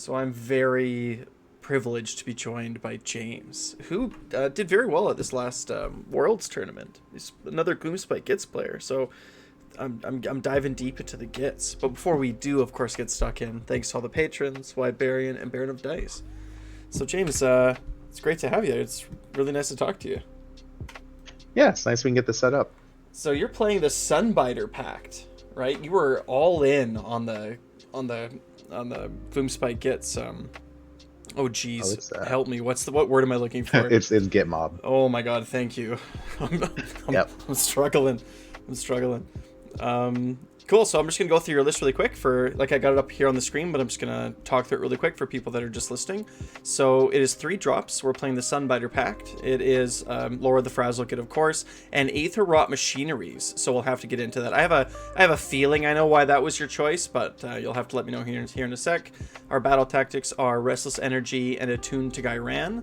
So I'm very privileged to be joined by James, who did very well at this last Worlds tournament. He's another Gloomspite Gitz player, so I'm diving deep into the Gitz. But before we do, of course, get stuck in, thanks to all the patrons, Wybarian and Baron of Dice. So James, it's great to have you. It's really nice to talk to you. Yeah, it's nice we can get this set up. So you're playing the Sunbiter Pact, right? You were all in on the Gloomspite Gitz. Oh geez, help me. What word am I looking for? it's Git Mob. Oh my god, thank you. I'm struggling. Cool, so I'm just going to go through your list really quick I got it up here on the screen, but I'm just going to talk through it really quick for people that are just listening. So it is 3 drops. We're playing the Sunbiter Pact. It is Laura the Frazzlegate, of course, and Aether Rot Machineries, so we'll have to get into that. I have a feeling I know why that was your choice, but you'll have to let me know here in a sec. Our battle tactics are Restless Energy and Attuned to Gairan.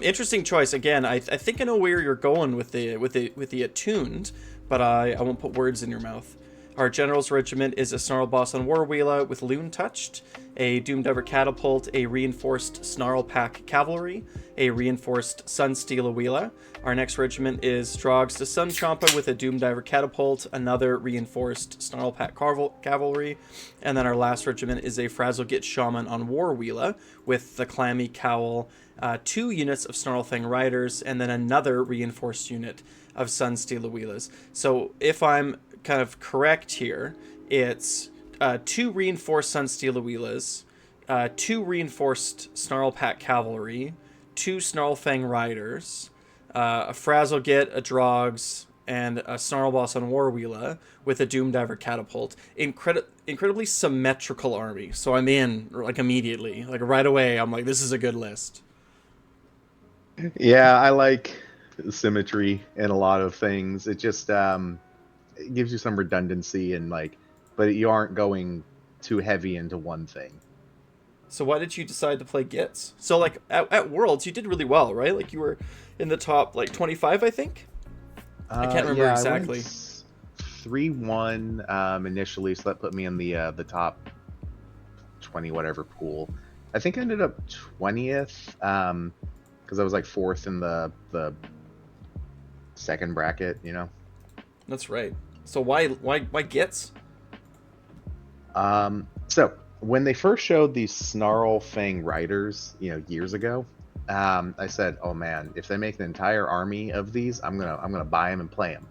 Interesting choice. Again, I think I know where you're going with the Attuned, but I won't put words in your mouth. Our General's Regiment is a Snarl Boss on Warwheela with Loon Touched, a Diver Catapult, a Reinforced Snarl Pack Cavalry, a Reinforced Sunsteel Wheela. Our next regiment is Drogs to Sun Champa with a Diver Catapult, another Reinforced Snarl Pack Cavalry, and then our last regiment is a Frazzlegate Shaman on Warwheela with the Clammy Cowl, 2 units of Snarlfang Riders, and then another Reinforced unit of Sunsteel Wheelas. So if I'm kind of correct here, it's 2 reinforced Sunsteel Wheelas, 2 reinforced Snarl Pack Cavalry, 2 Snarlfang Riders, a Frazzlegate, a Drogs, and a Snarl Boss on Warwheela with a Diver Catapult. Incredibly symmetrical army. So I'm in immediately, right away. I'm like, this is a good list. Yeah, I like symmetry in a lot of things. It just it gives you some redundancy but you aren't going too heavy into one thing. So why did you decide to play Gitz? So at Worlds you did really well, right? You were in the top 25, I think. I can't remember exactly. 3-1 initially, so that put me in the top 20 whatever pool. I think I ended up 20th because I was 4th in the second bracket, That's right. So why Gitz? So when they first showed these Snarlfang Riders, years ago, I said, "Oh man, if they make an entire army of these, I'm gonna buy them and play them."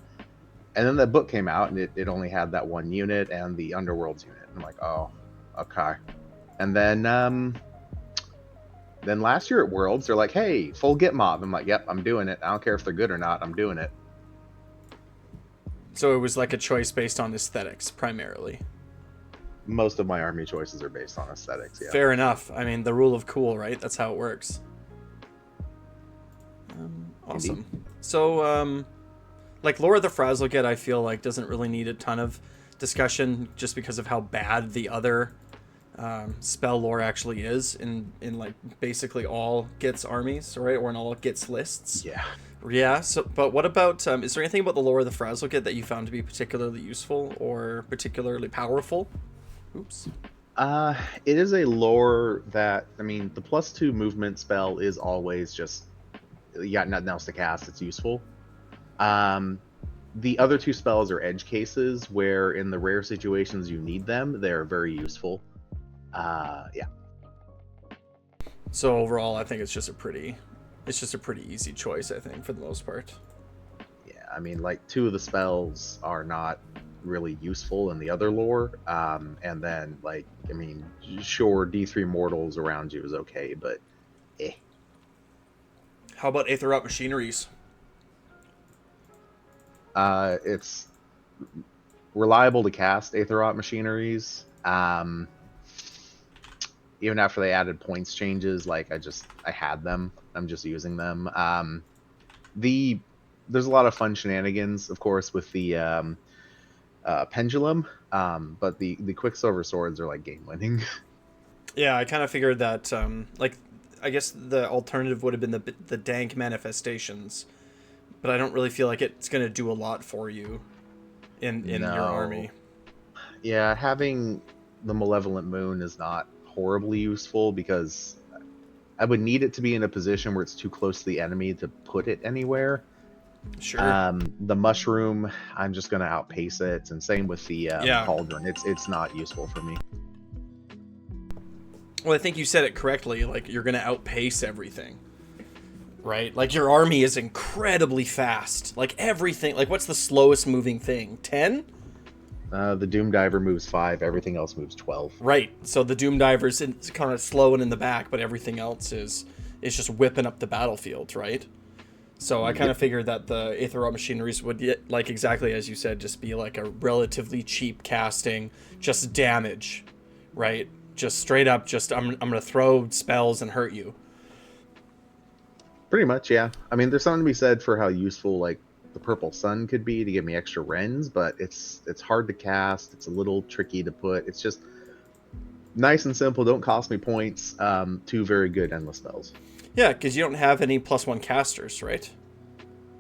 And then the book came out, and it only had that one unit and the Underworlds unit. I'm like, "Oh, okay." And then last year at Worlds, they're like, "Hey, full Git Mob." I'm like, "Yep, I'm doing it. I don't care if they're good or not. I'm doing it." So it was a choice based on aesthetics, primarily. Most of my army choices are based on aesthetics, yeah. Fair enough. I mean, the rule of cool, right? That's how it works. Awesome. Indeed. So, Laura the Frazzlegate, I feel doesn't really need a ton of discussion just because of how bad the other spell lore actually is in basically all Gitz armies, right? Or in all Gitz lists. Yeah. So, but what about is there anything about the lore of the Frazzlegate that you found to be particularly useful or particularly powerful? Oops. It is a lore that, the +2 movement spell is always just, you got nothing else to cast, it's useful. The other 2 spells are edge cases where in the rare situations you need them, they're very useful. Yeah. So overall, I think it's just a pretty easy choice, I think, for the most part. Yeah, 2 of the spells are not really useful in the other lore. And then, sure, D3 Mortals around you is okay, but eh. How about Aether Rot Machineries? It's reliable to cast Aether Rot Machineries. Even after they added points changes, I had them. I'm just using them. There's a lot of fun shenanigans, of course, with the pendulum, but the Quicksilver swords are game winning. Yeah, I kind of figured that. I guess the alternative would have been the dank manifestations, but I don't really feel like it's going to do a lot for you in your army. Yeah, having the Malevolent Moon is not horribly useful because I would need it to be in a position where it's too close to the enemy to put it anywhere. Sure. The mushroom, I'm just going to outpace it, and same with the Yeah. cauldron. It's not useful for me. Well, I think you said it correctly. Like, you're going to outpace everything. Right? Like, your army is incredibly fast. Like, everything. Like, what's the slowest moving thing? 10? The Doom Diver moves 5. Everything else moves 12. Right. So the Doom Diver's kind of slow and in the back, but everything else is just whipping up the battlefield, right? So I kind of figured that the Aether Machineries would, like exactly as you said, just be like a relatively cheap casting, just damage, right? Just straight up, just I'm gonna throw spells and hurt you. Pretty much, yeah. I mean, there's something to be said for how useful like the Purple Sun could be to give me extra rends, but it's hard to cast. It's a little tricky to put. It's just nice and simple. Don't cost me points. 2 very good endless spells. Yeah, because you don't have any +1 casters, right?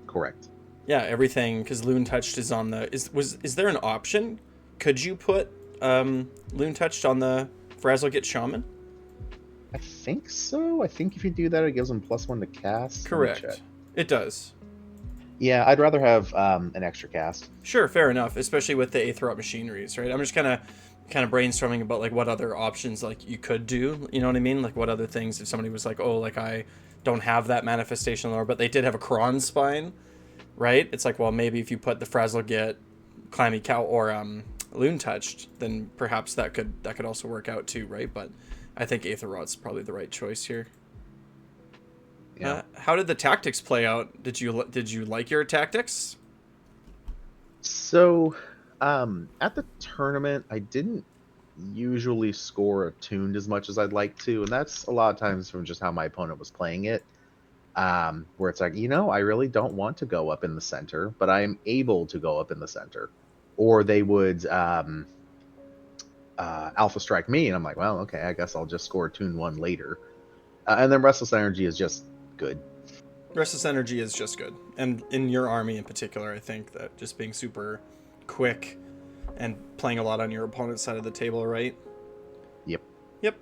Correct. Yeah, everything, because Loon Touched is on the... Is there an option? Could you put Loon Touched on the Frazzle Get Shaman? I think so. I think if you do that, it gives them +1 to cast. Correct. It does. Yeah, I'd rather have an extra cast. Sure, fair enough, especially with the Aether Machineries, right? I'm just kind of brainstorming about like what other options like you could do, you know what I mean? Like what other things if somebody was like, oh, like I don't have that manifestation lore, but they did have a Kron spine, right? It's like, well, maybe if you put the Frazzle Get, Clammy Cow, or Loon Touched, then perhaps that could also work out too, right? But I think Aether Rod's probably the right choice here. Yeah. How did the tactics play out? Did you like your tactics? So, at the tournament, I didn't usually score attuned as much as I'd like to, and that's a lot of times from just how my opponent was playing it. Where it's like, I really don't want to go up in the center, but I am able to go up in the center. Or they would Alpha Strike me, and I'm like, well, okay, I guess I'll just score Attune 1 later. And then Restless Energy is just good. Restless Energy is just good. And in your army in particular, I think that just being super quick and playing a lot on your opponent's side of the table, right? Yep. Yep.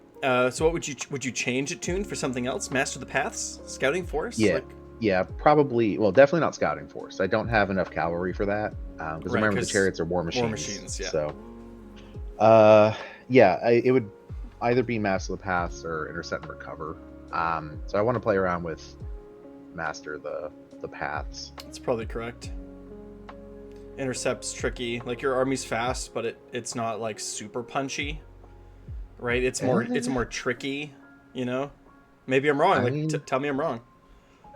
So what would you change Attune for something else? Master the Paths? Scouting Force? Yeah. Yeah, probably. Well, definitely not Scouting Force. I don't have enough cavalry for that. Because remember, the chariots are war machines. War machines, yeah. So, it would either be Master the Paths or Intercept and Recover. So I want to play around with Master the Paths. That's probably correct. Intercept's tricky. Like your army's fast, but it's not like super punchy, right? It's more tricky, Maybe I'm wrong. Tell me I'm wrong.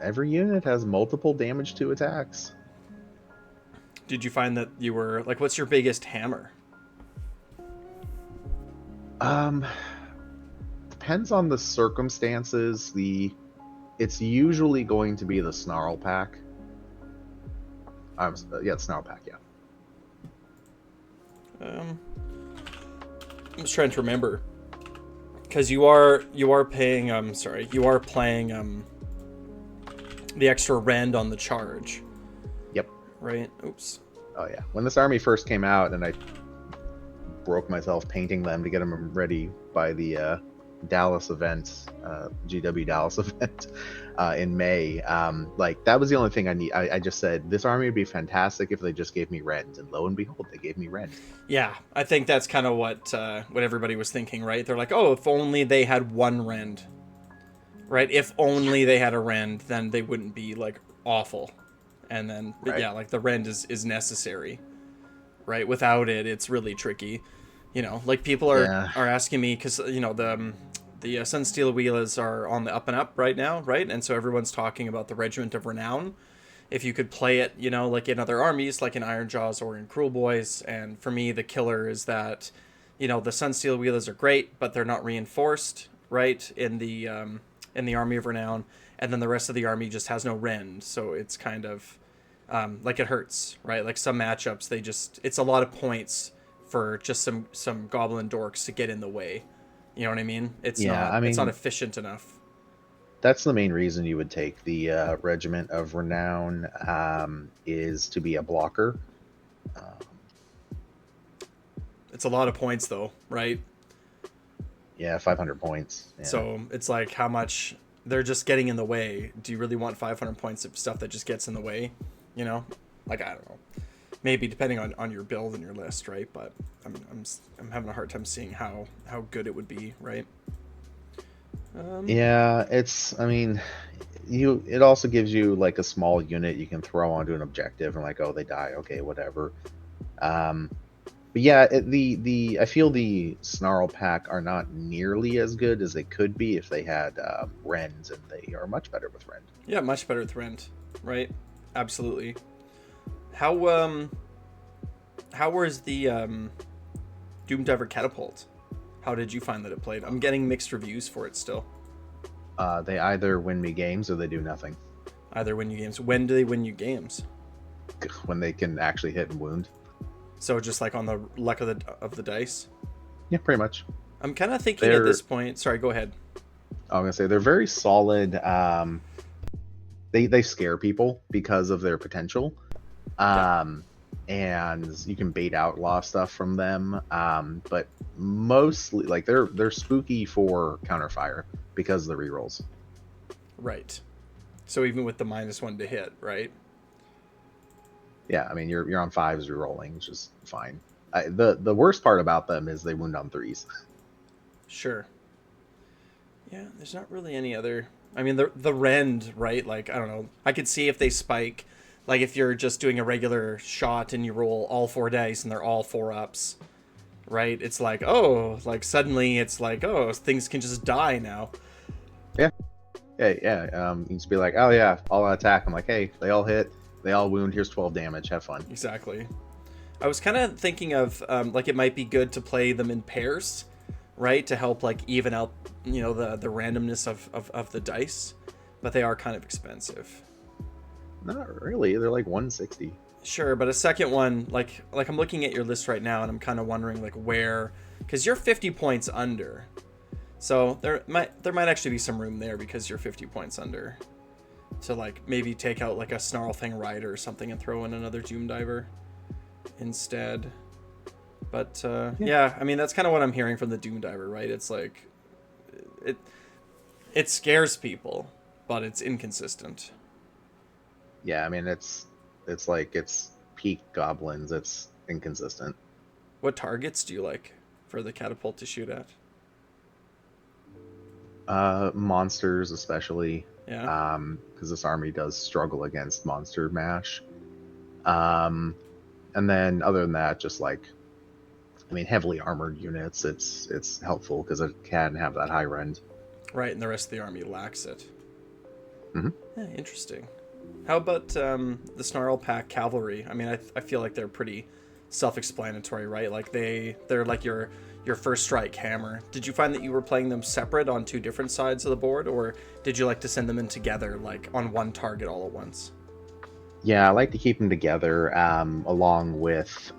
Every unit has multiple damage to attacks. Did you find that you were like, what's your biggest hammer? Depends on the circumstances. It's usually going to be the Snarl Pack. The Snarl Pack, yeah. I'm just trying to remember, because you are paying. You are playing the extra rend on the charge. Yep. Right. Oops. Oh yeah. When this army first came out, and I broke myself painting them to get them ready by the Dallas event, GW Dallas event in May. That was the only thing I need. I just said this army would be fantastic if they just gave me rend, and lo and behold, they gave me rend. Yeah, I think that's kind of what everybody was thinking, right? They're like, oh, if only they had one rend, right? If only they had a rend, then they wouldn't be like awful. And then, right. Yeah, like the rend is necessary, right? Without it, it's really tricky. Like people are asking me because the Sunsteel Wheelers are on the up and up right now, right? And so everyone's talking about the Regiment of Renown. If you could play it, like in other armies, like in Iron Jaws or in Cruel Boys. And for me, the killer is that, the Sunsteel Wheelers are great, but they're not reinforced, right? In the Army of Renown, and then the rest of the army just has no rend, so it's kind of like it hurts, right? Like some matchups, it's a lot of points for just some goblin dorks to get in the way. You know what I mean? It's not efficient enough. That's the main reason you would take the Regiment of Renown, is to be a blocker. It's a lot of points though, right? Yeah, 500 points. Yeah. So it's like how much they're just getting in the way. Do you really want 500 points of stuff that just gets in the way? You know, like I don't know. Maybe depending on your build and your list, right? But I'm having a hard time seeing how good it would be, right? Yeah, it's. I mean, it also gives you like a small unit you can throw onto an objective and like, oh, they die, okay, whatever. But yeah, I feel the Snarl pack are not nearly as good as they could be if they had Rends, and they are much better with Rend. Yeah, much better with rend, right? Absolutely. How was the Diver Catapult? How did you find that it played? I'm getting mixed reviews for it still. They either win me games or they do nothing. Either win you games. When do they win you games? When they can actually hit and wound. So just like on the luck of the dice? Yeah, pretty much. I'm kind of thinking at this point... Sorry, go ahead. I'm going to say they're very solid. They scare people because of their potential. And you can bait out a lot of stuff from them. But mostly, like, they're spooky for counterfire because of the rerolls. Right. So even with the -1 to hit, right? Yeah, I mean, you're on 5s rerolling, which is fine. The worst part about them is they wound on 3s. Sure. Yeah, there's not really any other... I mean, the rend, right? Like, I don't know. I could see if they spike... Like, if you're just doing a regular shot and you roll all 4 dice and they're all 4-ups, right? It's like, oh, like, suddenly it's like, oh, things can just die now. Yeah. Yeah. You can just be like, oh, yeah, all attack. I'm like, hey, they all hit. They all wound. Here's 12 damage. Have fun. Exactly. I was kind of thinking of, like, it might be good to play them in pairs, right? To help, like, even out, you know, the randomness of the dice. But they are kind of expensive. Not really. They're like 160. Sure, but a second one, like I'm looking at your list right now, and I'm kind of wondering, like, where... Because you're 50 points under. So there might actually be some room there because you're 50 points under. To, like, maybe take out, like, a Snarl Thing Rider or something and throw in another Doom Diver instead. But, yeah, I mean, that's kind of what I'm hearing from the Doom Diver, right? It's like... It scares people, but it's inconsistent. Yeah, I mean, it's like, it's peak goblins. It's inconsistent. What targets do you like for the catapult to shoot at? Monsters, especially. Yeah. Because this army does struggle against monster mash. And then other than that, just like, I mean, heavily armored units, it's helpful because it can have that high rend. Right, and the rest of the army lacks it. Mm-hmm. Yeah, interesting. How about the Snarl Pack Cavalry? I mean, I feel like they're pretty self-explanatory, right? Like they're like your first strike hammer. Did you find that you were playing them separate on 2 different sides of the board, or did you like to send them in together, like on one target all at once? Yeah, I like to keep them together along with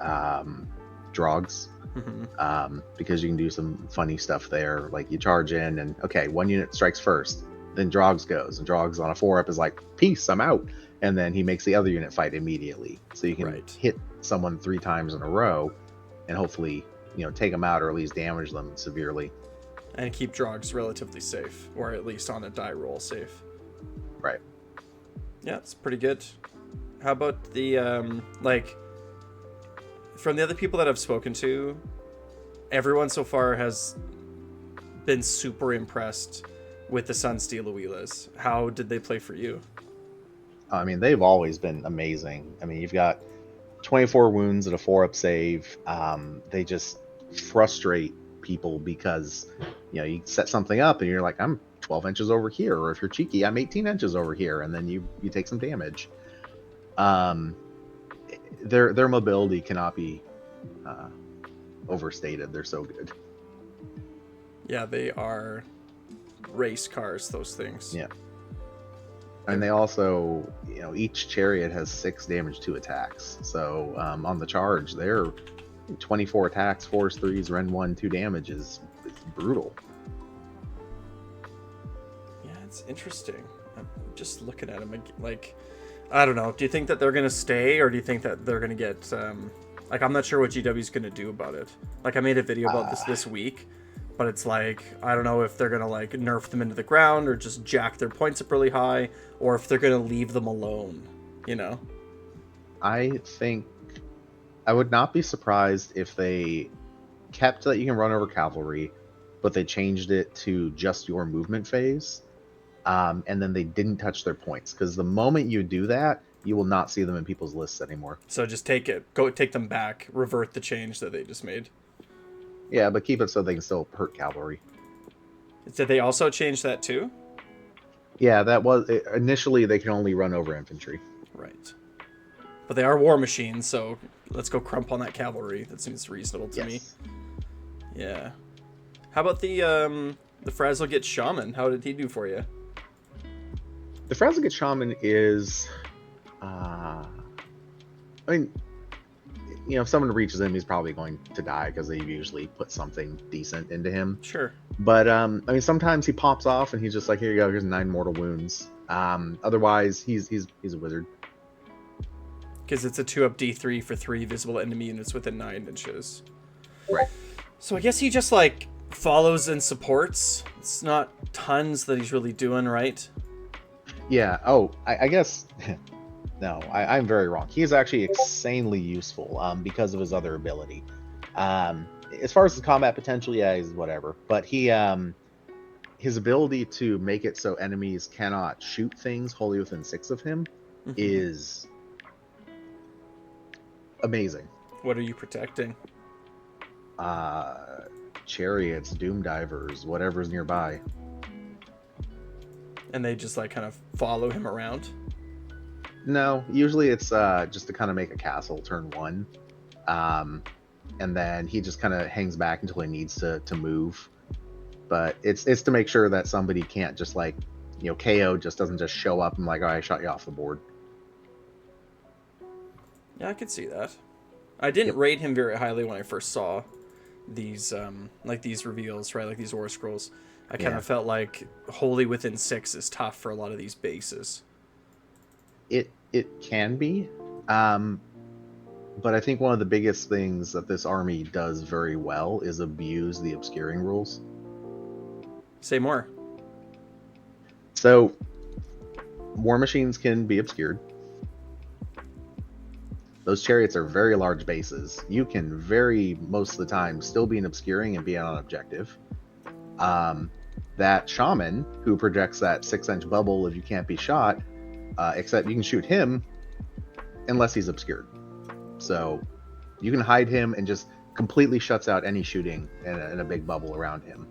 Drogs. Mm-hmm. Because you can do some funny stuff there. Like you charge in and, okay, 1 unit strikes first. Then Drogs goes. And Drogs on a 4-up is like, peace, I'm out. And then he makes the other unit fight immediately. So you can hit someone 3 times in a row and hopefully, you know, take them out or at least damage them severely. And keep Drogs relatively safe, or at least on a die roll safe. Right. Yeah, it's pretty good. How about the, like, from the other people that I've spoken to, everyone so far has been super impressed with the Sunsteel Awilas. How did they play for you? I mean, they've always been amazing. I mean, you've got 24 wounds at a 4-up save. They just frustrate people because, you know, you set something up and you're like, I'm 12 inches over here, or if you're cheeky, I'm 18 inches over here, and then you take some damage. Their mobility cannot be overstated. They're so good. Yeah, they are race cars, those things. Yeah. And they also, you know, each chariot has 6 damage to attacks. So on the charge, they're 24 attacks, 4s, 3s, rend 1, 2 damage is brutal. Yeah, it's interesting. I'm just looking at them, like, I don't know. Do you think that they're going to stay, or do you think that they're going to get, like, I'm not sure what GW's going to do about it. Like, I made a video about this week, but it's like, I don't know if they're going to like nerf them into the ground or just jack their points up really high, or if they're going to leave them alone, you know? I think I would not be surprised if they kept that you can run over cavalry, but they changed it to just your movement phase. And then they didn't touch their points, because the moment you do that, you will not see them in people's lists anymore. So just take them back, revert the change that they just made. Yeah, but keep it so they can still hurt cavalry. Did they also change that too? Yeah, that was initially they can only run over infantry. Right. But they are war machines, so let's go crump on that cavalry. That seems reasonable to me. Yeah. How about the Frazzle Gitz Shaman? How did he do for you? The Frazzle Gitz Shaman is, I mean, you know, if someone reaches him, he's probably going to die because they usually put something decent into him. Sure. But I mean, sometimes he pops off and he's just like, here you go, here's 9 mortal wounds. Otherwise, he's a wizard. Because it's a 2-up D3 for 3 visible enemy units within 9 inches. Right. So I guess he just like follows and supports. It's not tons that he's really doing, right? Yeah. Oh, I guess. No, I'm very wrong. He is actually insanely useful because of his other ability. As far as his combat potential, yeah, he's whatever. But he, his ability to make it so enemies cannot shoot things wholly within 6 of him is amazing. What are you protecting? Chariots, doom divers, whatever's nearby. And they just like kind of follow him around? No, usually it's just to kind of make a castle turn 1. And then he just kind of hangs back until he needs to move. But it's to make sure that somebody can't just like, you know, KO just doesn't just show up and like, oh, I shot you off the board. Yeah, I could see that. I didn't rate him very highly when I first saw these like these reveals, right? Like these Aura Scrolls. I kind of felt like wholly within 6 is tough for a lot of these bases. It can be. But I think one of the biggest things that this army does very well is abuse the obscuring rules. Say more. So, war machines can be obscured. Those chariots are very large bases. You can most of the time still be an obscuring and be on objective. That shaman who projects that 6-inch bubble if you can't be shot, except you can shoot him unless he's obscured. So you can hide him and just completely shuts out any shooting in a big bubble around him.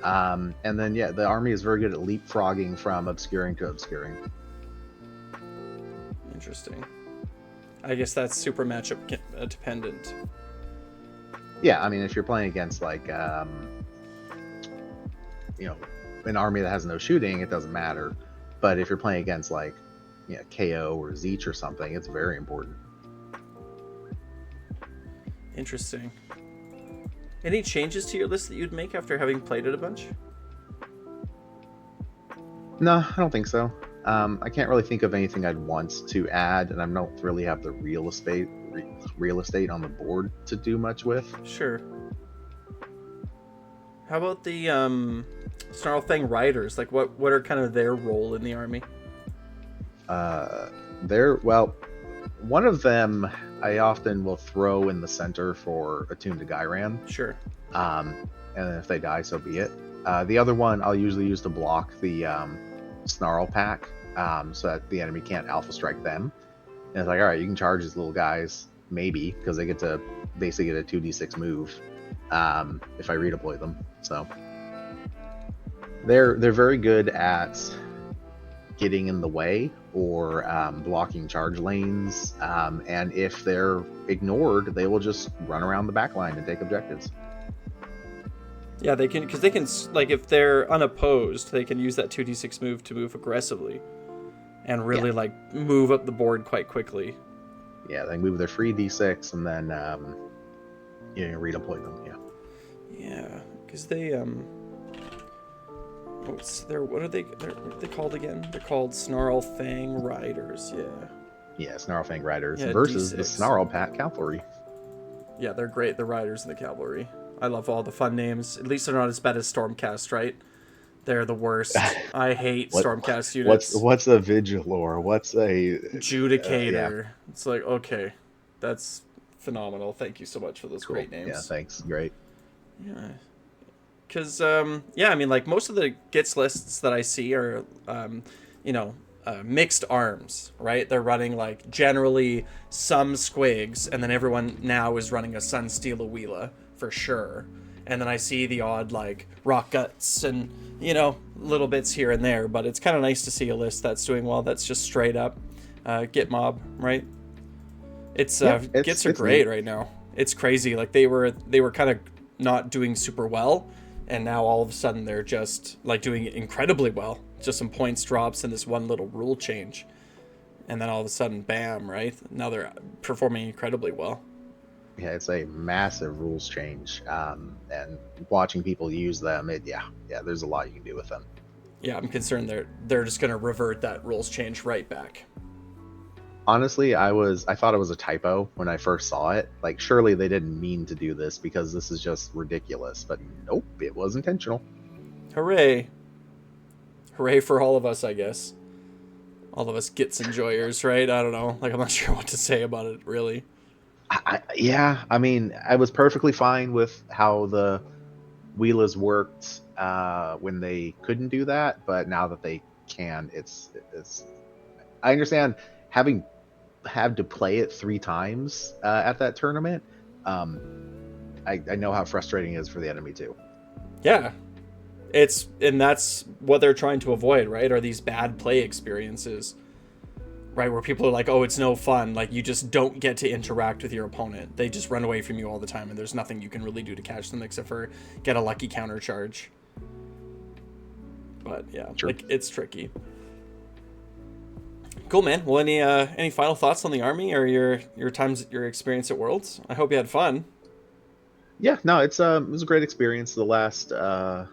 And then, yeah, the army is very good at leapfrogging from obscuring to obscuring. Interesting. I guess that's super matchup dependent. Yeah, I mean, if you're playing against, like, you know, an army that has no shooting, it doesn't matter. But if you're playing against, like, you know, KO or Zeech or something, it's very important. Interesting. Any changes to your list that you'd make after having played it a bunch? No, I don't think so. I can't really think of anything I'd want to add, and I don't really have the real estate on the board to do much with. Sure. How about the Snarlfang Riders? Like, what are kind of their role in the army? One of them I often will throw in the center for Attune to Gyran. Sure. And if they die, so be it. The other one I'll usually use to block the Snarl pack, so that the enemy can't alpha strike them. And it's like, all right, you can charge these little guys, maybe, because they get to basically get a 2d6 move if I redeploy them. So they're very good at getting in the way or blocking charge lanes, and if they're ignored, they will just run around the back line and take objectives. Yeah, they can, because they can, like, if they're unopposed, they can use that 2d6 move to move aggressively and really like move up the board quite quickly. Yeah, they move their free d6 and then redeploy them. Yeah, because they what are they called again? They're called Snarlfang Riders. Yeah, Snarlfang Riders yeah, versus D6. the Snarl Pack Cavalry. Yeah, they're great. The riders and the cavalry. I love all the fun names. At least they're not as bad as Stormcast, right? They're the worst. I hate Stormcast units. What's a Vigilor? What's a Judicator. Yeah. It's like, okay, that's phenomenal. Thank you so much for those Cool. great names. Yeah, thanks. Great. Yeah. Because, yeah, I mean, like, most of the Gitz lists that I see are, mixed arms, right? They're running, like, generally some squigs, and then everyone now is running a Sunsteel Wheela, for sure. And then I see the odd, like, Rock Guts and, little bits here and there, but it's kind of nice to see a list that's doing well, that's just straight up Git mob, right? Gits are great neat right now. It's crazy. Like, they were kind of not doing super well, and now all of a sudden they're just like doing incredibly well. Just some points drops and this one little rule change, and then all of a sudden, bam! Right now they're performing incredibly well. Yeah, it's a massive rules change, and watching people use them, there's a lot you can do with them. Yeah, I'm concerned they're just gonna revert that rules change right back. Honestly, I thought it was a typo when I first saw it. Like, surely they didn't mean to do this because this is just ridiculous. But nope, it was intentional. Hooray. Hooray for all of us, I guess. All of us Gitz enjoyers, right? I don't know. Like, I'm not sure what to say about it, really. I mean, I was perfectly fine with how the Wheelas worked when they couldn't do that. But now that they can, it's I understand having had to play it 3 times at that tournament. I know how frustrating it is for the enemy too. Yeah, and that's what they're trying to avoid, right? Are these bad play experiences, right? Where people are like, oh, it's no fun. Like, you just don't get to interact with your opponent. They just run away from you all the time, and there's nothing you can really do to catch them except for get a lucky counter charge. But yeah, sure. Like, it's tricky. Cool, man. Well, any final thoughts on the army or your experience at Worlds? I hope you had fun. Yeah, no, it was a great experience. The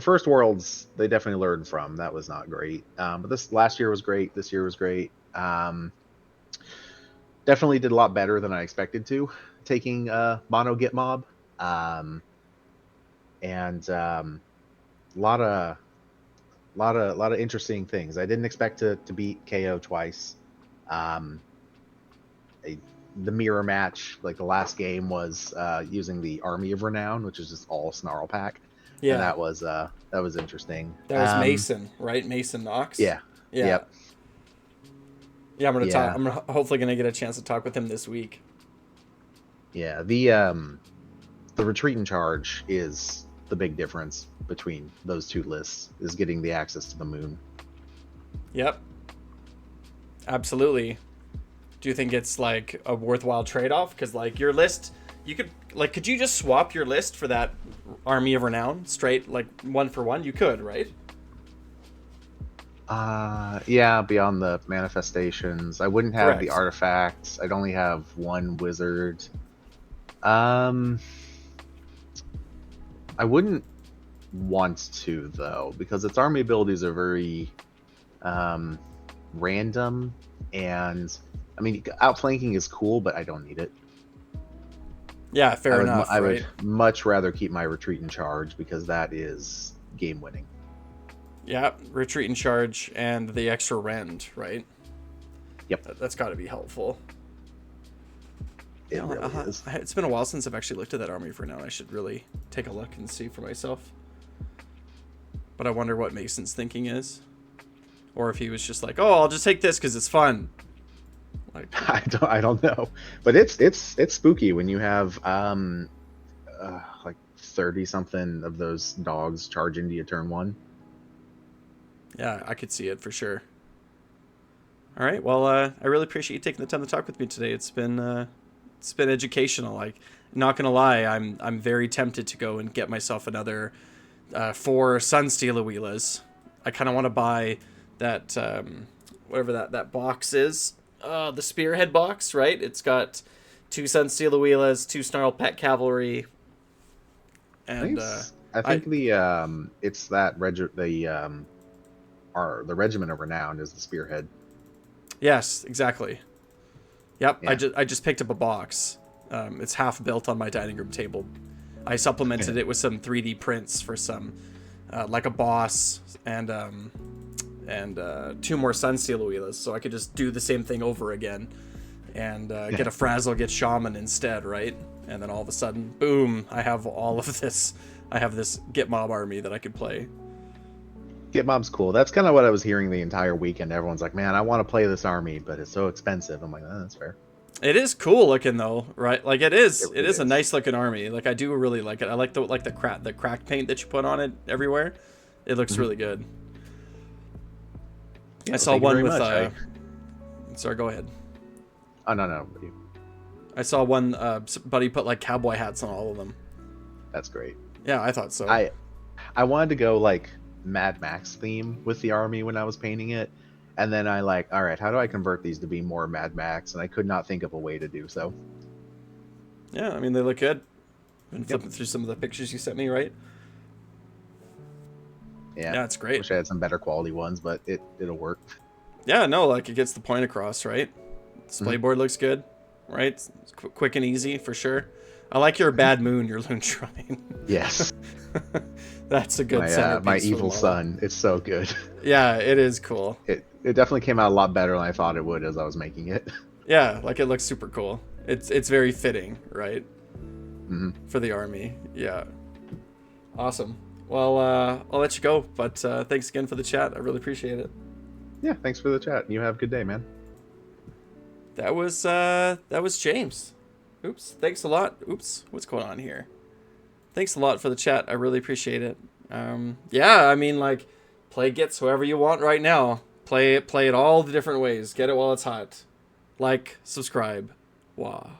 first Worlds, they definitely learned from. That was not great. But this last year was great. This year was great. Definitely did a lot better than I expected to, taking mono Git mob. And a lot of interesting things. I didn't expect to beat KO twice. The mirror match, like the last game, was using the Army of Renown, which is just all Snarl pack. Yeah, and that was interesting. That was Mason, right? Mason Knox. Yeah. Yep. Yeah, I'm gonna talk. I'm hopefully gonna get a chance to talk with him this week. Yeah, the retreat and charge is the big difference between those two lists, is getting the access to the moon. Yep. Absolutely. Do you think it's like a worthwhile trade-off? Because like your list, could you just swap your list for that Army of Renown straight, like 1-for-1? You could, right? Yeah, beyond the manifestations. I wouldn't have Correct. The artifacts. I'd only have 1 wizard. I wouldn't want to, though, because its army abilities are very random, and I mean, outflanking is cool, but I don't need it. Yeah, fair enough. I would much rather keep my retreat and charge, because that is game winning. Yeah, retreat and charge and the extra rend, right? Yep. That's got to be helpful. It really is. It's been a while since I've actually looked at that army for now. I should really take a look and see for myself. But I wonder what Mason's thinking is. Or if he was just like, oh, I'll just take this because it's fun. Like, I don't know. But it's spooky when you have like 30 something of those dogs charge into you turn 1. Yeah, I could see it for sure. All right, well, I really appreciate you taking the time to talk with me today. It's been educational. Like, not gonna lie, I'm very tempted to go and get myself another 4 Sunsteel Wheelas. I kind of want to buy that whatever that box is. The Spearhead box, right? It's got 2 Sunsteel Wheelas, 2 Snarl Pet Cavalry, and I think it's that the Regiment of Renown is the Spearhead. Yes, exactly. Yep, Yeah. I just picked up a box. It's half built on my dining room table. I supplemented it with some 3D prints for some, like a boss and 2 more Sunsteel Wheelers, so I could just do the same thing over again and get a Frazzle, get Shaman instead, right? And then all of a sudden, boom, I have all of this. I have this Git Mob army that I could play. Git Mob's cool. That's kind of what I was hearing the entire weekend. Everyone's like, man, I want to play this army, but it's so expensive. I'm like, oh, that's fair. It is cool looking though, right? Like it is a nice looking army. Like I do really like it. I like the crack paint that you put on it everywhere. It looks really good. Yeah, I saw one with sorry, go ahead. Oh no. I saw one buddy put like cowboy hats on all of them. That's great. Yeah, I thought so. I wanted to go like Mad Max theme with the army when I was painting it, and then all right, how do I convert these to be more Mad Max? And I could not think of a way to do so. Yeah, I mean they look good. Been flipping through some of the pictures you sent me, right? Yeah, it's great. Wish I had some better quality ones, but it'll work. Yeah, no, like it gets the point across, right? Display board looks good, right? It's quick and easy for sure. I like your Bad Moon, your Loon Shrine. Yes. That's a good centerpiece. My evil son. It's so good. Yeah, it is cool. It definitely came out a lot better than I thought it would as I was making it. Yeah, like it looks super cool. It's very fitting, right? For the army. Yeah. Awesome. Well, I'll let you go, but thanks again for the chat. I really appreciate it. Yeah, thanks for the chat. You have a good day, man. That was James. Oops, thanks a lot. Oops, what's going on here? Thanks a lot for the chat. I really appreciate it. Yeah, I mean, like, play Gitz however you want right now. Play it all the different ways. Get it while it's hot. Like, subscribe. Wah.